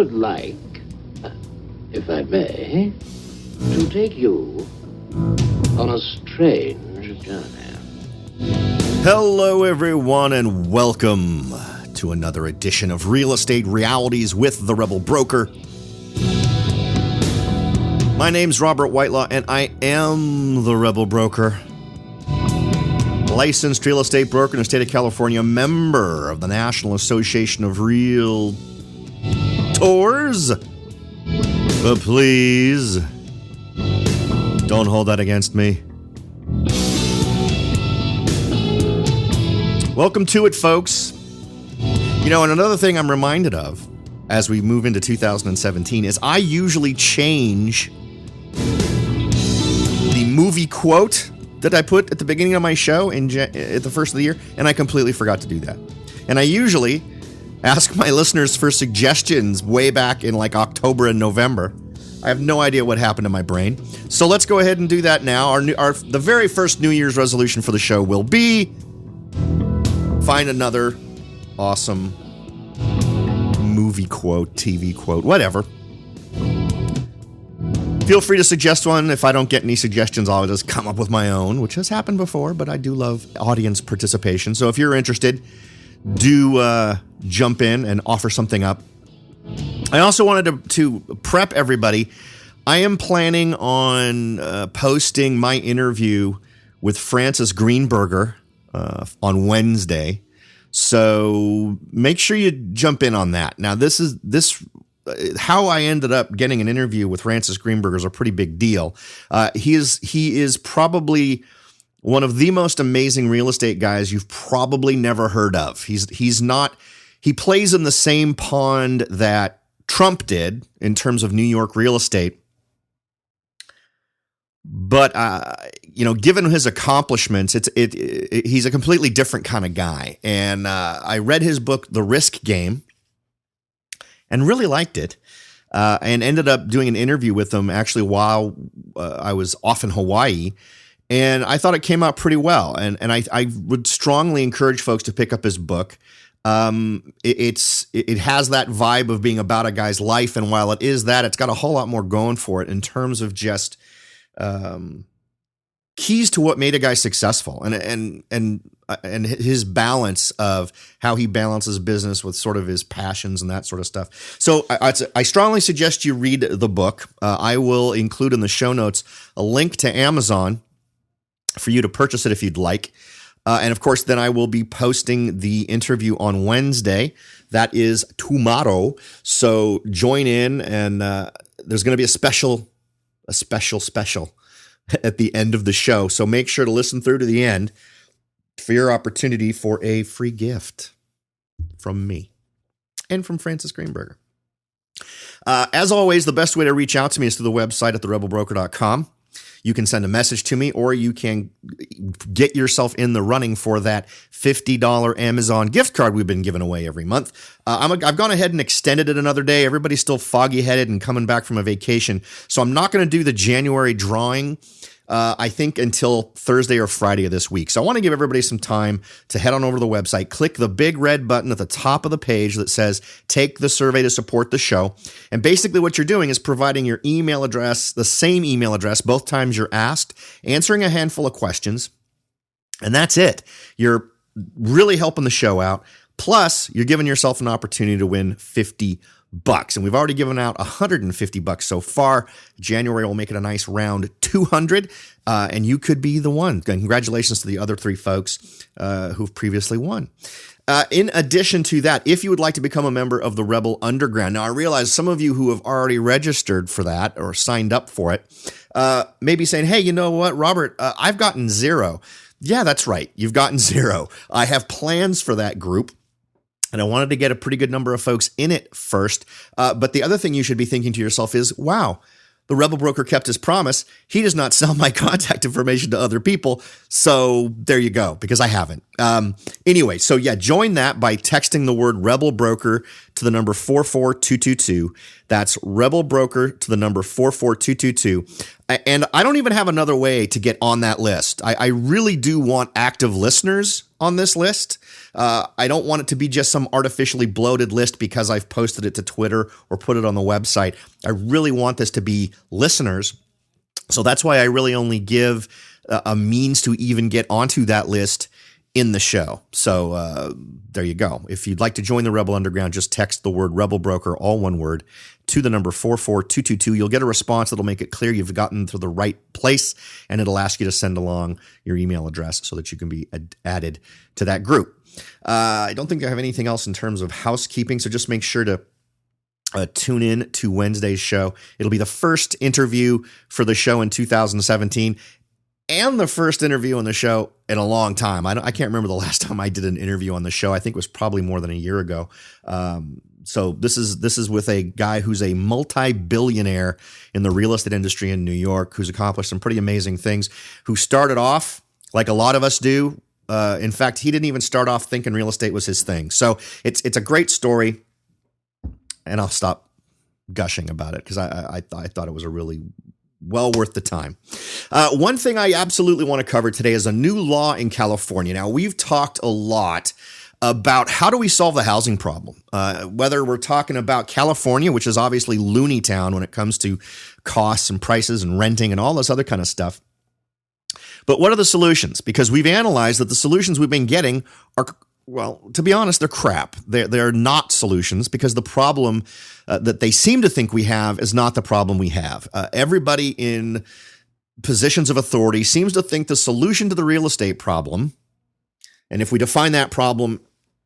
would like, if I may, to take you on a strange journey. Hello, everyone, and welcome to another edition of Real Estate Realities with the Rebel Broker. My name's Robert Whitelaw, and I am the Rebel Broker. Licensed real estate broker in the state of California, member of the National Association of Realtors. But please, don't hold that against me. Welcome to it, folks. You know, and another thing I'm reminded of as we move into 2017 is I usually change the movie quote that I put at the beginning of my show at the first of the year, and I completely forgot to do that. And I usually ask my listeners for suggestions way back in like October and November. I have no idea what happened to my brain. So let's go ahead and do that now. The very first New Year's resolution for the show will be find another awesome movie quote, TV quote, whatever. Feel free to suggest one. If I don't get any suggestions, I'll just come up with my own, which has happened before, but I do love audience participation. So if you're interested, do jump in and offer something up. I also wanted to prep everybody. I am planning on posting my interview with Francis Greenberger on Wednesday. So make sure you jump in on that. Now, how I ended up getting an interview with Francis Greenberger is a pretty big deal. He is probably one of the most amazing real estate guys you've probably never heard of. He plays in the same pond that Trump did in terms of New York real estate. But, given his accomplishments, he's a completely different kind of guy. And I read his book, The Risk Game, and really liked it, and ended up doing an interview with him actually while I was off in Hawaii. And I thought it came out pretty well. And I would strongly encourage folks to pick up his book. It has that vibe of being about a guy's life. And while it is that, it's got a whole lot more going for it in terms of just keys to what made a guy successful and his balance of how he balances business with sort of his passions and that sort of stuff. So I strongly suggest you read the book. I will include in the show notes a link to Amazon for you to purchase it if you'd like. And of course, then I will be posting the interview on Wednesday. That is tomorrow. So join in, and there's going to be a special at the end of the show. So make sure to listen through to the end for your opportunity for a free gift from me and from Francis Greenberger. As always, the best way to reach out to me is through the website at therebelbroker.com. You can send a message to me, or you can get yourself in the running for that $50 Amazon gift card we've been giving away every month. I've gone ahead and extended it another day. Everybody's still foggy-headed and coming back from a vacation, so I'm not going to do the January drawing, I think, until Thursday or Friday of this week. So I want to give everybody some time to head on over to the website, click the big red button at the top of the page that says, take the survey to support the show. And basically what you're doing is providing your email address, the same email address, both times you're asked, answering a handful of questions. And that's it. You're really helping the show out. Plus, you're giving yourself an opportunity to win $50. And we've already given out $150 so far. January will make it a nice round 200, and you could be the one. Congratulations to the other three folks who've previously won. In addition to that, if you would like to become a member of the Rebel Underground, now I realize some of you who have already registered for that or signed up for it may be saying, hey, you know what, Robert, I've gotten zero. Yeah, that's right. You've gotten zero. I have plans for that group. And I wanted to get a pretty good number of folks in it first. But the other thing you should be thinking to yourself is, wow, the Rebel Broker kept his promise. He does not sell my contact information to other people. So there you go, because I haven't. Anyway, so yeah, join that by texting the word Rebel Broker to the number 44222. That's Rebel Broker to the number 44222. And I don't even have another way to get on that list. I really do want active listeners on this list. I don't want it to be just some artificially bloated list because I've posted it to Twitter or put it on the website. I really want this to be listeners. So that's why I really only give a means to even get onto that list in the show. So there you go. If you'd like to join the Rebel Underground, just text the word Rebel Broker, all one word, to the number 44222. You'll get a response that'll make it clear you've gotten to the right place, and it'll ask you to send along your email address so that you can be added to that group. I don't think I have anything else in terms of housekeeping, so just make sure to tune in to Wednesday's show. It'll be the first interview for the show in 2017. And the first interview on the show in a long time. I can't remember the last time I did an interview on the show. I think it was probably more than a year ago. So this is with a guy who's a multi-billionaire in the real estate industry in New York, who's accomplished some pretty amazing things, who started off like a lot of us do. In fact, he didn't even start off thinking real estate was his thing. So it's a great story, and I'll stop gushing about it because I thought it was a really well worth the time. One thing I absolutely want to cover today is a new law in California. Now, we've talked a lot about how do we solve the housing problem, whether we're talking about California, which is obviously loony town when it comes to costs and prices and renting and all this other kind of stuff. But what are the solutions? Because we've analyzed that the solutions we've been getting are, well, to be honest, they're crap. They're not solutions because the problem that they seem to think we have is not the problem we have. Everybody in positions of authority seems to think the solution to the real estate problem, and if we define that problem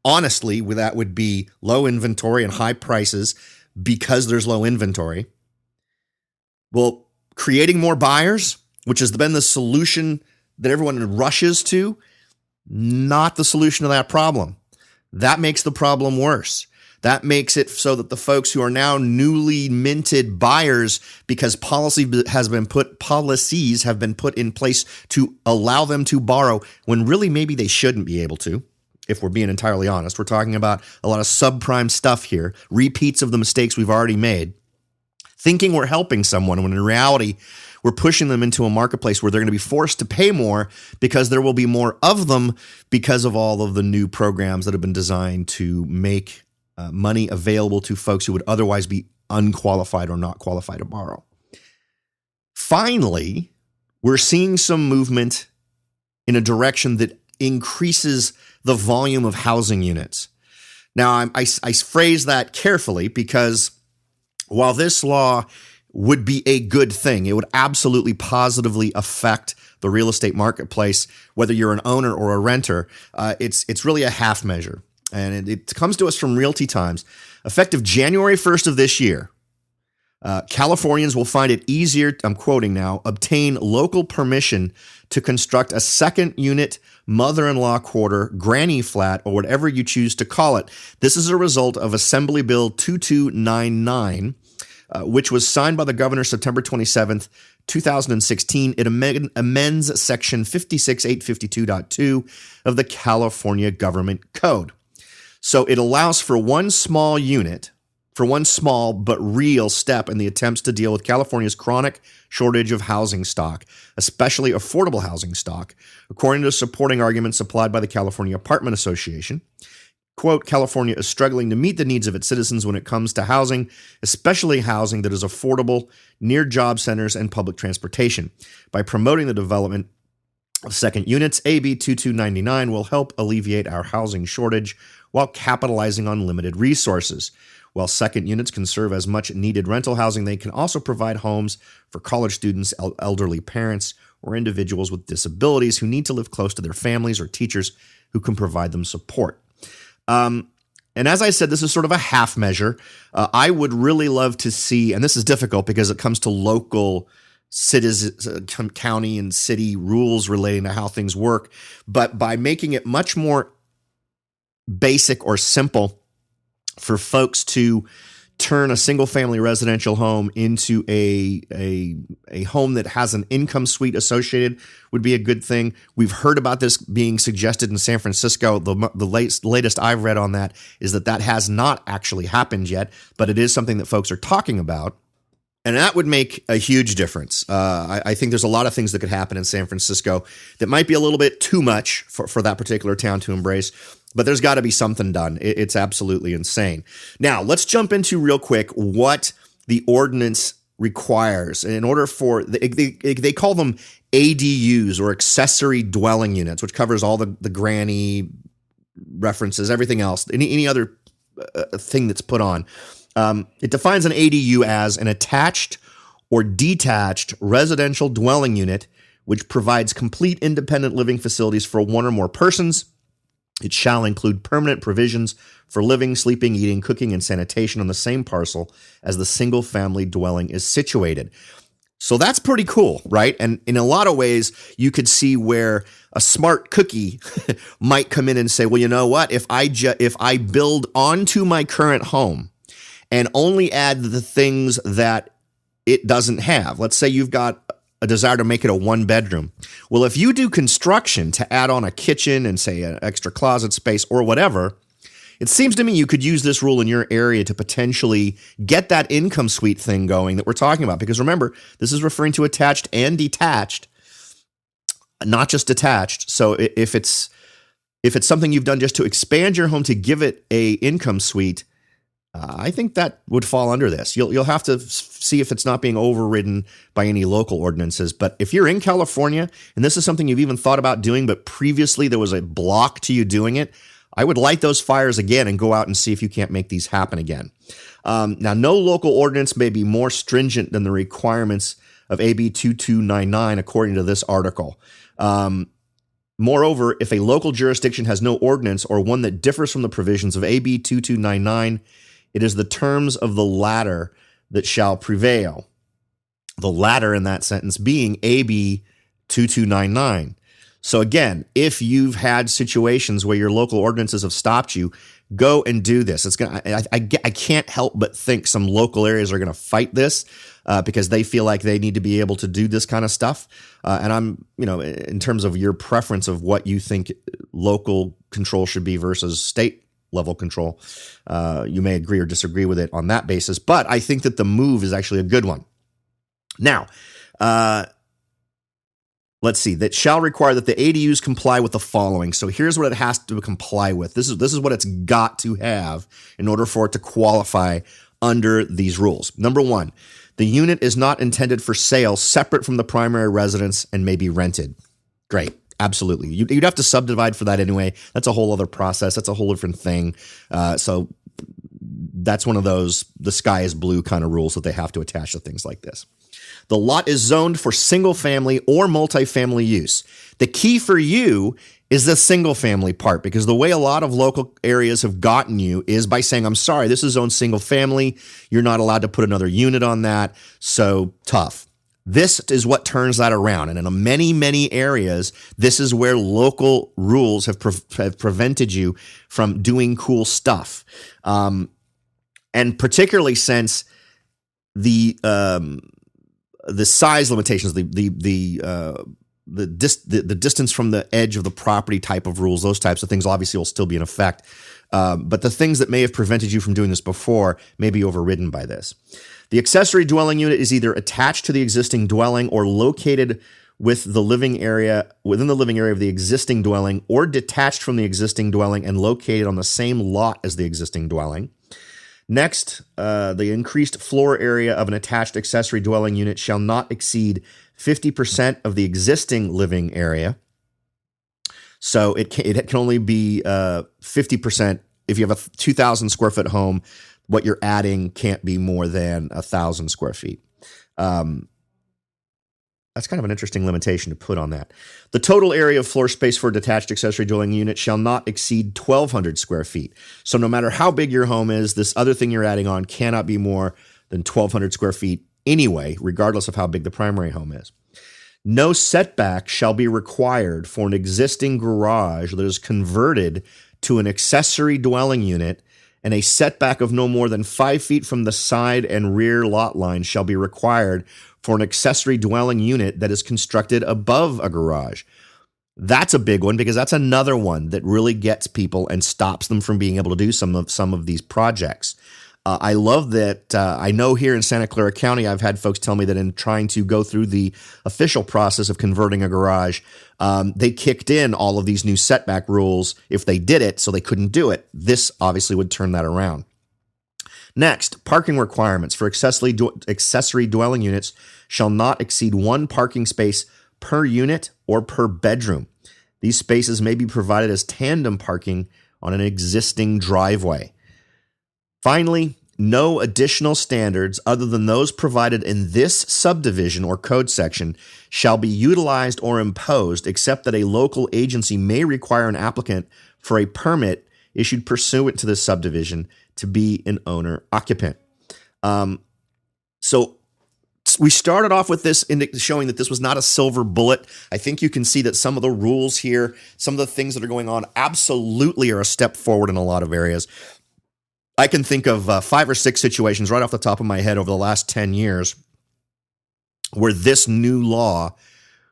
honestly, that would be low inventory and high prices because there's low inventory. Well, creating more buyers, which has been the solution that everyone rushes to, not the solution to that problem. That makes the problem worse. That makes it so that the folks who are now newly minted buyers, because policies have been put in place to allow them to borrow when really maybe they shouldn't be able to. If we're being entirely honest, we're talking about a lot of subprime stuff here, repeats of the mistakes we've already made, thinking we're helping someone when in reality, we're pushing them into a marketplace where they're going to be forced to pay more because there will be more of them because of all of the new programs that have been designed to make money available to folks who would otherwise be unqualified or not qualified to borrow. Finally, we're seeing some movement in a direction that increases the volume of housing units. Now, I phrase that carefully because while this law would be a good thing, it would absolutely positively affect the real estate marketplace, whether you're an owner or a renter. It's really a half measure. And it comes to us from Realty Times. Effective January 1st of this year, Californians will find it easier, I'm quoting now, obtain local permission to construct a second unit, mother-in-law quarter, granny flat, or whatever you choose to call it. This is a result of Assembly Bill 2299, which was signed by the governor September 27th, 2016. It amends Section 56852.2 of the California Government Code. So it allows for one small unit, for one small but real step in the attempts to deal with California's chronic shortage of housing stock, especially affordable housing stock, according to supporting arguments supplied by the California Apartment Association. Quote, California is struggling to meet the needs of its citizens when it comes to housing, especially housing that is affordable, near job centers and public transportation. By promoting the development of second units, AB 2299 will help alleviate our housing shortage while capitalizing on limited resources. While second units can serve as much needed rental housing, they can also provide homes for college students, elderly parents, or individuals with disabilities who need to live close to their families or teachers who can provide them support. And as I said, this is sort of a half measure. I would really love to see, and this is difficult because it comes to local cities, county and city rules relating to how things work, but by making it much more basic or simple for folks to turn a single-family residential home into a home that has an income suite associated would be a good thing. We've heard about this being suggested in San Francisco. The latest I've read on that is that has not actually happened yet, but it is something that folks are talking about. And that would make a huge difference. I think there's a lot of things that could happen in San Francisco that might be a little bit too much for that particular town to embrace. But there's got to be something done. It's absolutely insane. Now, let's jump into real quick what the ordinance requires in order for they call them ADUs or accessory dwelling units, which covers all the granny references, everything else, any other thing that's put on. It defines an ADU as an attached or detached residential dwelling unit which provides complete independent living facilities for one or more persons. It shall include permanent provisions for living, sleeping, eating, cooking, and sanitation on the same parcel as the single-family dwelling is situated. So that's pretty cool, right? And in a lot of ways, you could see where a smart cookie might come in and say, well, you know what? If I build onto my current home and only add the things that it doesn't have, let's say you've got a desire to make it a one bedroom. Well, if you do construction to add on a kitchen and say an extra closet space or whatever, it seems to me you could use this rule in your area to potentially get that income suite thing going that we're talking about. Because remember, this is referring to attached and detached, not just detached. So if it's something you've done just to expand your home to give it a income suite, I think that would fall under this. You'll have to see if it's not being overridden by any local ordinances. But if you're in California and this is something you've even thought about doing, but previously there was a block to you doing it, I would light those fires again and go out and see if you can't make these happen again. Now, no local ordinance may be more stringent than the requirements of AB 2299, according to this article. Moreover, if a local jurisdiction has no ordinance or one that differs from the provisions of AB 2299, it is the terms of the latter that shall prevail. The latter in that sentence being AB 2299. So again, if you've had situations where your local ordinances have stopped you, go and do this. I can't help but think some local areas are going to fight this because they feel like they need to be able to do this kind of stuff. And I'm, in terms of your preference of what you think local control should be versus state level control, you may agree or disagree with it on that basis. But I think that the move is actually a good one. Now, let's see, that shall require that the ADUs comply with the following. So here's what it has to comply with. This is what it's got to have in order for it to qualify under these rules. Number one, the unit is not intended for sale separate from the primary residence and may be rented. Great. Absolutely. You'd have to subdivide for that anyway. That's a whole other process. That's a whole different thing. So that's one of those the sky is blue kind of rules that they have to attach to things like this. The lot is zoned for single family or multifamily use. The key for you is the single family part, because the way a lot of local areas have gotten you is by saying, I'm sorry, this is zoned single family. You're not allowed to put another unit on that. So tough. This is what turns that around. And in many, many areas, this is where local rules have prevented you from doing cool stuff. And particularly since the size limitations, the distance from the edge of the property type of rules, those types of things obviously will still be in effect. But the things that may have prevented you from doing this before may be overridden by this. The accessory dwelling unit is either attached to the existing dwelling or located within the living area of the existing dwelling, or detached from the existing dwelling and located on the same lot as the existing dwelling. Next, the increased floor area of an attached accessory dwelling unit shall not exceed 50% of the existing living area. So it can only be 50%. If you have a 2,000 square foot home, what you're adding can't be more than 1,000 square feet. That's kind of an interesting limitation to put on that. The total area of floor space for a detached accessory dwelling unit shall not exceed 1,200 square feet. So no matter how big your home is, this other thing you're adding on cannot be more than 1,200 square feet anyway, regardless of how big the primary home is. No setback shall be required for an existing garage that is converted to an accessory dwelling unit and a setback of no more than 5 feet from the side and rear lot line shall be required for an accessory dwelling unit that is constructed above a garage. That's a big one because that's another one that really gets people and stops them from being able to do some of these projects. I love that. I know here in Santa Clara County, I've had folks tell me that in trying to go through the official process of converting a garage, they kicked in all of these new setback rules if they did it, so they couldn't do it. This obviously would turn that around. Next, parking requirements for accessory dwelling units shall not exceed 1 parking space per unit or per bedroom. These spaces may be provided as tandem parking on an existing driveway. Finally, no additional standards other than those provided in this subdivision or code section shall be utilized or imposed, except that a local agency may require an applicant for a permit issued pursuant to this subdivision to be an owner-occupant. So we started off with this showing that this was not a silver bullet. I think you can see that some of the rules here, some of the things that are going on absolutely are a step forward in a lot of areas. I can think of 5 or 6 situations right off the top of my head over the last 10 years where this new law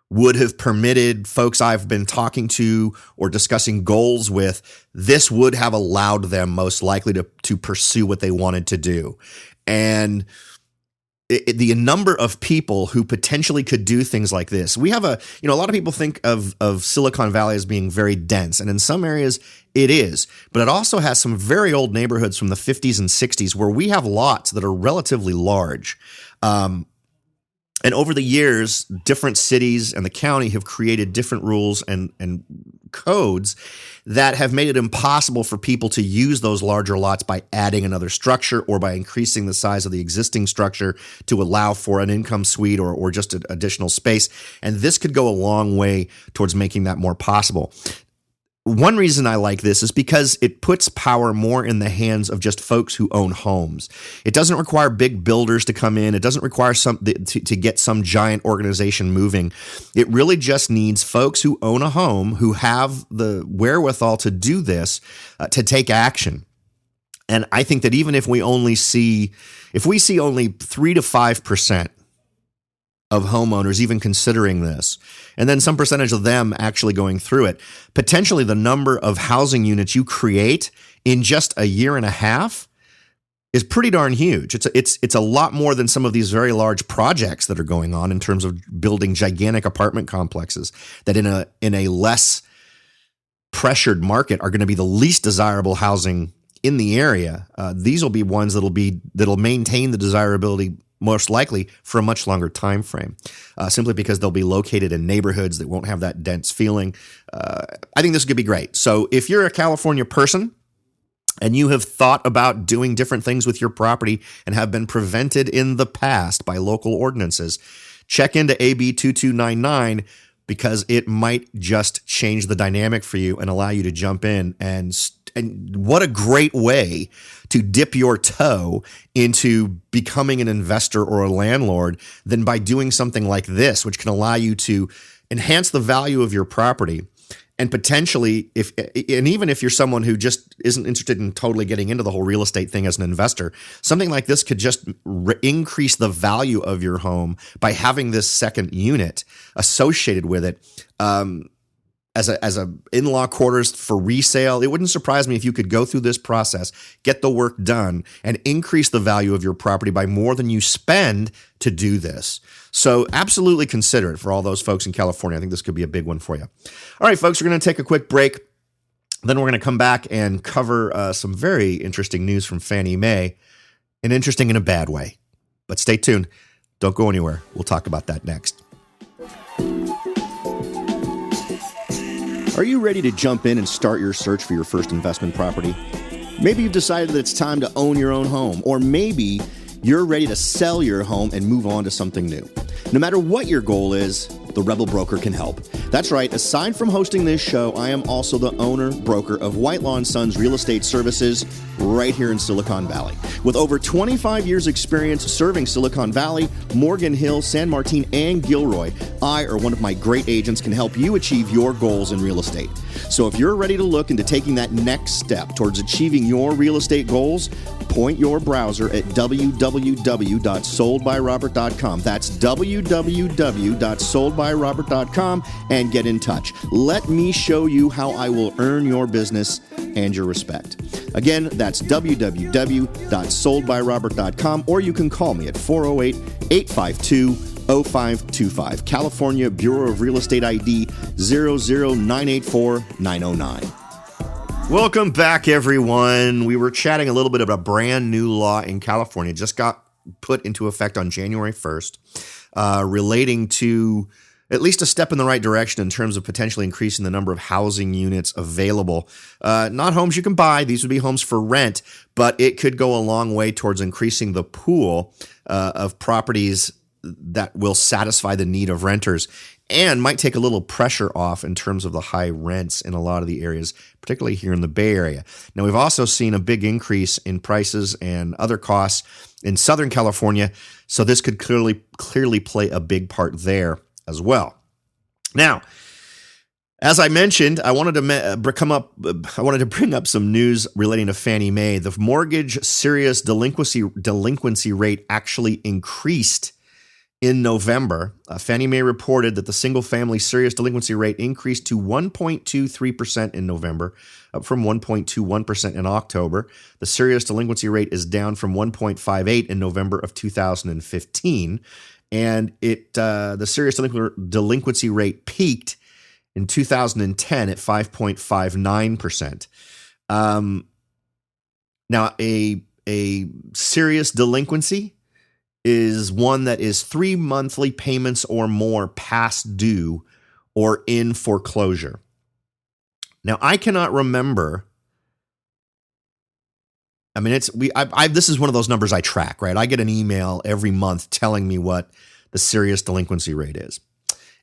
would have permitted folks I've been talking to or discussing goals with. This would have allowed them most likely to pursue what they wanted to do. And the number of people who potentially could do things like this. We have a lot of people think of Silicon Valley as being very dense, and in some areas it is, but it also has some very old neighborhoods from the 50s and 60s where we have lots that are relatively large. And over the years, different cities and the county have created different rules and codes that have made it impossible for people to use those larger lots by adding another structure or by increasing the size of the existing structure to allow for an income suite or just additional space. And this could go a long way towards making that more possible. One reason I like this is because it puts power more in the hands of just folks who own homes. It doesn't require big builders to come in. It doesn't require to get some giant organization moving. It really just needs folks who own a home who have the wherewithal to do this, to take action. And I think that even if we see only 3 to 5% of homeowners even considering this, and then some percentage of them actually going through it, potentially the number of housing units you create in just a year and a half is pretty darn huge. It's a lot more than some of these very large projects that are going on in terms of building gigantic apartment complexes that in a less pressured market are going to be the least desirable housing in the area. These will be ones that'll maintain the desirability most likely for a much longer time frame, simply because they'll be located in neighborhoods that won't have that dense feeling. I think this could be great. So if you're a California person and you have thought about doing different things with your property and have been prevented in the past by local ordinances, check into AB 2299 because it might just change the dynamic for you and allow you to jump in. And what a great way to dip your toe into becoming an investor or a landlord than by doing something like this, which can allow you to enhance the value of your property. And potentially, even if you're someone who just isn't interested in totally getting into the whole real estate thing as an investor, something like this could just increase the value of your home by having this second unit associated with it. As a in-law quarters for resale, it wouldn't surprise me if you could go through this process, get the work done, and increase the value of your property by more than you spend to do this. So absolutely consider it for all those folks in California. I think this could be a big one for you. All right, folks, we're going to take a quick break. Then we're going to come back and cover some very interesting news from Fannie Mae, and interesting in a bad way. But stay tuned. Don't go anywhere. We'll talk about that next. Are you ready to jump in and start your search for your first investment property? Maybe you've decided that it's time to own your own home, or maybe you're ready to sell your home and move on to something new. No matter what your goal is, the Rebel Broker can help. That's right, aside from hosting this show, I am also the owner-broker of Whitelaw & Sons Real Estate Services, right here in Silicon Valley. With over 25 years experience serving Silicon Valley, Morgan Hill, San Martin, and Gilroy, I or one of my great agents can help you achieve your goals in real estate. So if you're ready to look into taking that next step towards achieving your real estate goals, point your browser at www.soldbyrobert.com. That's www.soldbyrobert.com and get in touch. Let me show you how I will earn your business and your respect. Again, that's www.soldbyrobert.com, or you can call me at 408-852-0525. California Bureau of Real Estate ID 00984-909. Welcome back, everyone. We were chatting a little bit about a brand new law in California. Just got put into effect on January 1st, relating to at least a step in the right direction in terms of potentially increasing the number of housing units available. Not homes you can buy. These would be homes for rent, but it could go a long way towards increasing the pool of properties that will satisfy the need of renters and might take a little pressure off in terms of the high rents in a lot of the areas, particularly here in the Bay Area. Now, we've also seen a big increase in prices and other costs in Southern California, so this could clearly play a big part there as well. Now, as I mentioned, I wanted to bring up some news relating to Fannie Mae. The mortgage serious delinquency rate actually increased in November. Fannie Mae reported that the single-family serious delinquency rate increased to 1.23% in November, up from 1.21% in October. The serious delinquency rate is down from 1.58 in November of 2015. And the serious delinquency rate peaked in 2010 at 5.59%. Now, a serious delinquency is one that is 3 monthly payments or more past due or in foreclosure. Now, I cannot remember. I mean, this is one of those numbers I track, right? I get an email every month telling me what the serious delinquency rate is.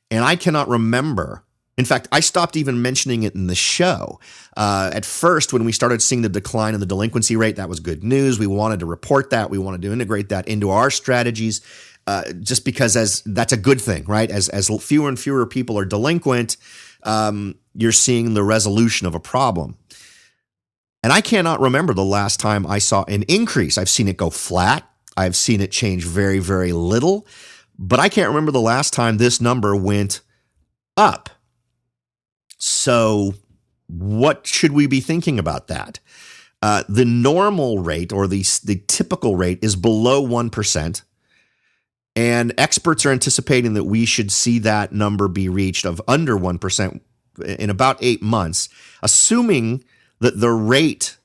And I cannot remember. In fact, I stopped even mentioning it in the show. At first, when we started seeing the decline in the delinquency rate, that was good news. We wanted to report that. We wanted to integrate that into our strategies, just because that's a good thing, right? As fewer and fewer people are delinquent, you're seeing the resolution of a problem. And I cannot remember the last time I saw an increase. I've seen it go flat. I've seen it change very, very little. But I can't remember the last time this number went up. So what should we be thinking about that? The normal rate, or the typical rate, is below 1%. And experts are anticipating that we should see that number be reached of under 1% in about 8 months, assuming that the rate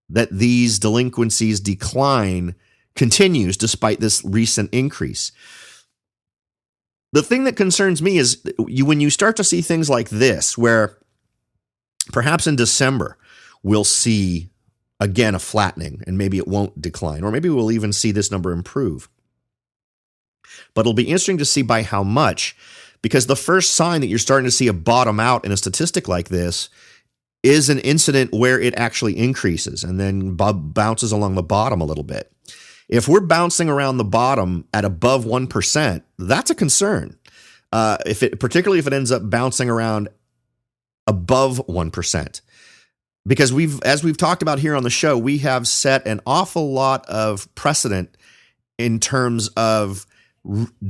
that these delinquencies decline continues despite this recent increase. The thing that concerns me is when you start to see things like this, where perhaps in December we'll see again a flattening and maybe it won't decline, or maybe we'll even see this number improve. But it'll be interesting to see by how much, because the first sign that you're starting to see a bottom out in a statistic like this is an incident where it actually increases and then bounces along the bottom a little bit. If we're bouncing around the bottom at above 1%, that's a concern. Particularly if it ends up bouncing around above 1%. Because as we've talked about here on the show, we have set an awful lot of precedent in terms of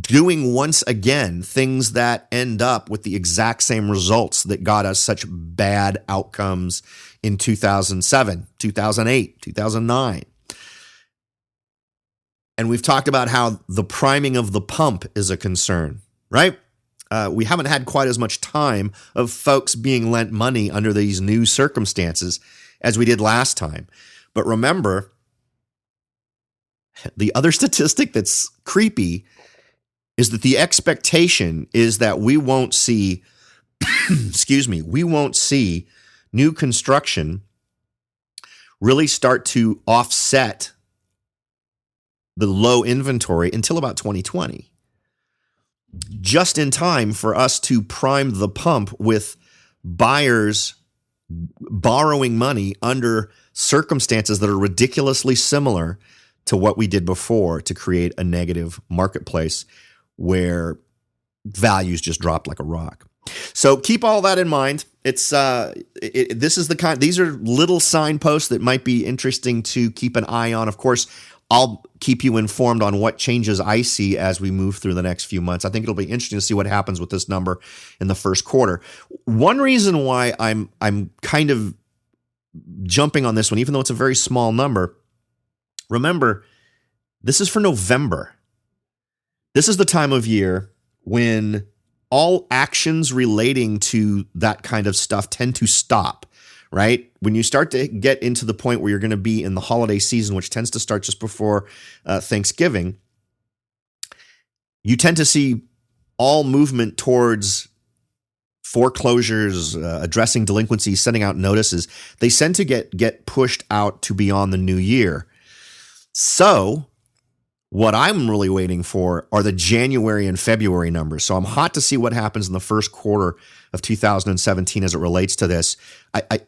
doing once again things that end up with the exact same results that got us such bad outcomes in 2007, 2008, 2009. And we've talked about how the priming of the pump is a concern, right? We haven't had quite as much time of folks being lent money under these new circumstances as we did last time. But remember, the other statistic that's creepy is that the expectation is that we won't see, we won't see new construction really start to offset the low inventory until about 2020. Just in time for us to prime the pump with buyers borrowing money under circumstances that are ridiculously similar to what we did before to create a negative marketplace where values just dropped like a rock. So keep all that in mind. These are little signposts that might be interesting to keep an eye on. Of course, I'll keep you informed on what changes I see as we move through the next few months. I think it'll be interesting to see what happens with this number in the first quarter. One reason why I'm kind of jumping on this one, even though it's a very small number, remember, this is for November. This is the time of year when all actions relating to that kind of stuff tend to stop, right? When you start to get into the point where you're going to be in the holiday season, which tends to start just before Thanksgiving, you tend to see all movement towards foreclosures, addressing delinquencies, sending out notices. They tend to get pushed out to beyond the new year. So what I'm really waiting for are the January and February numbers. So I'm hot to see what happens in the first quarter of 2017 as it relates to this.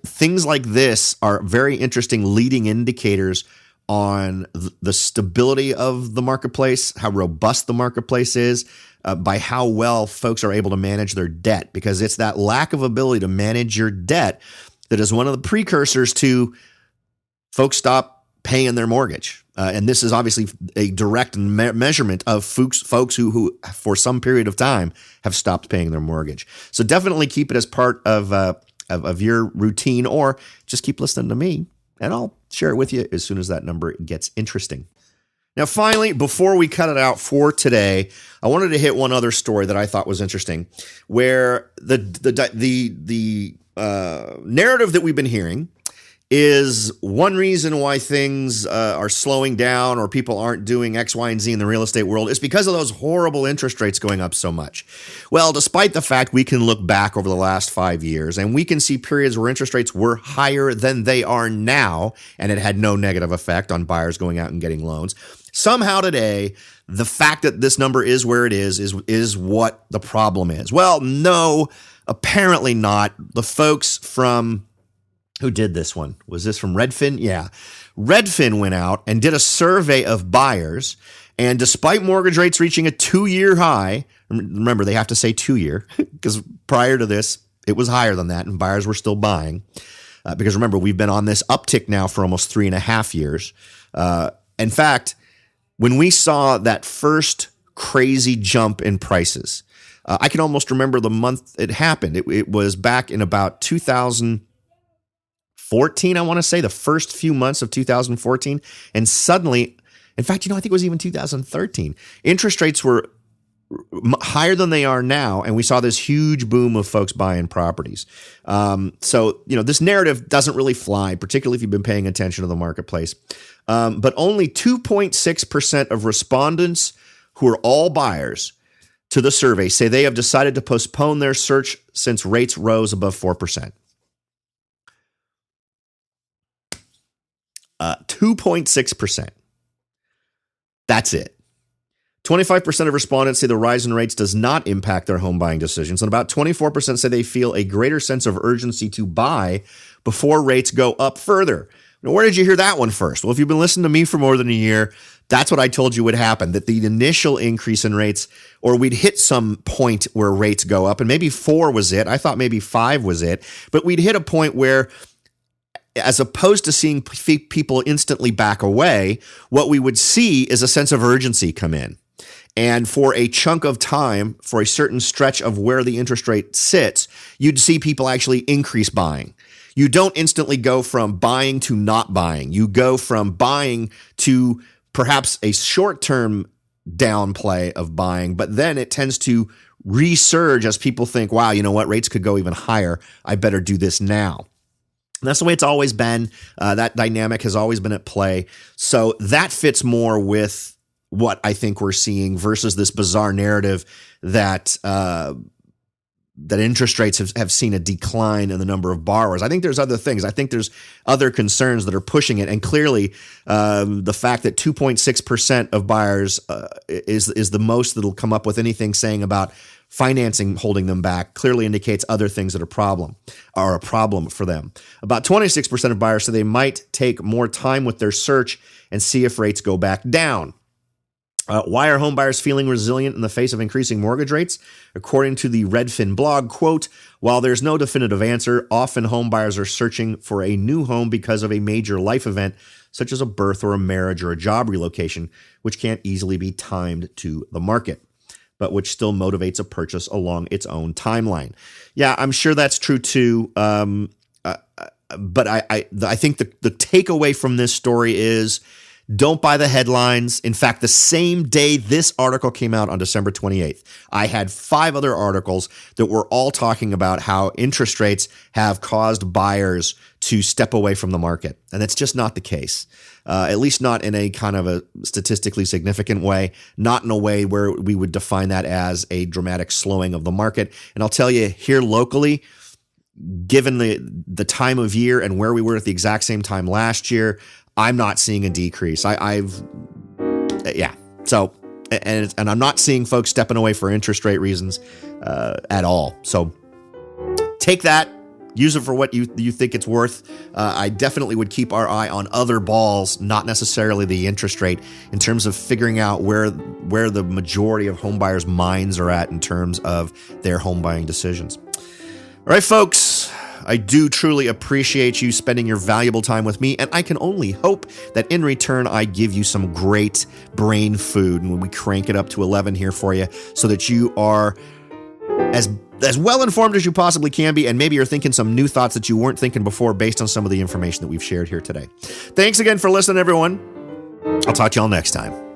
Things like this are very interesting leading indicators on the stability of the marketplace, how robust the marketplace is, by how well folks are able to manage their debt, because it's that lack of ability to manage your debt that is one of the precursors to folks stop paying their mortgage. And this is obviously a direct measurement of folks who for some period of time have stopped paying their mortgage. So definitely keep it as part of your routine, or just keep listening to me and I'll share it with you as soon as that number gets interesting. Now, finally, before we cut it out for today, I wanted to hit one other story that I thought was interesting, where the narrative that we've been hearing is one reason why things are slowing down or people aren't doing X, Y, and Z in the real estate world is because of those horrible interest rates going up so much. Well, despite the fact we can look back over the last 5 years and we can see periods where interest rates were higher than they are now, and it had no negative effect on buyers going out and getting loans. Somehow today, the fact that this number is where it is what the problem is. Well, no, apparently not. The folks from who did this one? Was this from Redfin? Yeah. Redfin went out and did a survey of buyers, and despite mortgage rates reaching a 2-year high, remember they have to say 2-year because prior to this, it was higher than that and buyers were still buying. Because remember, we've been on this uptick now for almost 3.5 years. In fact, when we saw that first crazy jump in prices, I can almost remember the month it happened. It was back in about 2014, I want to say, the first few months of 2014. And suddenly, in fact, I think it was even 2013. Interest rates were higher than they are now. And we saw this huge boom of folks buying properties. So, this narrative doesn't really fly, particularly if you've been paying attention to the marketplace. But only 2.6% of respondents who are all buyers to the survey say they have decided to postpone their search since rates rose above 4%. 2.6%. That's it. 25% of respondents say the rise in rates does not impact their home buying decisions, and about 24% say they feel a greater sense of urgency to buy before rates go up further. Now, where did you hear that one first? Well, if you've been listening to me for more than a year, that's what I told you would happen, that the initial increase in rates, or we'd hit some point where rates go up, and maybe 4 was it. I thought maybe 5 was it, but we'd hit a point where, as opposed to seeing people instantly back away, what we would see is a sense of urgency come in. And for a chunk of time, for a certain stretch of where the interest rate sits, you'd see people actually increase buying. You don't instantly go from buying to not buying. You go from buying to perhaps a short-term downplay of buying, but then it tends to resurge as people think, wow, you know what, rates could go even higher. I better do this now. And that's the way it's always been. That dynamic has always been at play. So that fits more with what I think we're seeing versus this bizarre narrative that that interest rates have seen a decline in the number of borrowers. I think there's other things. I think there's other concerns that are pushing it. And clearly, the fact that 2.6% of buyers is the most that'll come up with anything saying about financing holding them back clearly indicates other things that are a problem for them. About 26% of buyers say they might take more time with their search and see if rates go back down. Why are home buyers feeling resilient in the face of increasing mortgage rates? According to the Redfin blog, quote, while there's no definitive answer, often home buyers are searching for a new home because of a major life event, such as a birth or a marriage or a job relocation, which can't easily be timed to the market, but which still motivates a purchase along its own timeline. Yeah, I'm sure that's true too. But I think the takeaway from this story is, don't buy the headlines. In fact, the same day this article came out on December 28th, I had 5 other articles that were all talking about how interest rates have caused buyers to step away from the market. And that's just not the case, at least not in a kind of a statistically significant way, not in a way where we would define that as a dramatic slowing of the market. And I'll tell you, here locally, given the time of year and where we were at the exact same time last year, I'm not seeing a decrease. So, and I'm not seeing folks stepping away for interest rate reasons at all. So take that, use it for what you think it's worth. I definitely would keep our eye on other balls, not necessarily the interest rate, in terms of figuring out where the majority of home buyers' minds are at in terms of their home buying decisions. All right, folks. I do truly appreciate you spending your valuable time with me, and I can only hope that in return I give you some great brain food, and we crank it up to 11 here for you so that you are as well informed as you possibly can be, and maybe you're thinking some new thoughts that you weren't thinking before based on some of the information that we've shared here today. Thanks again for listening, everyone. I'll talk to y'all next time.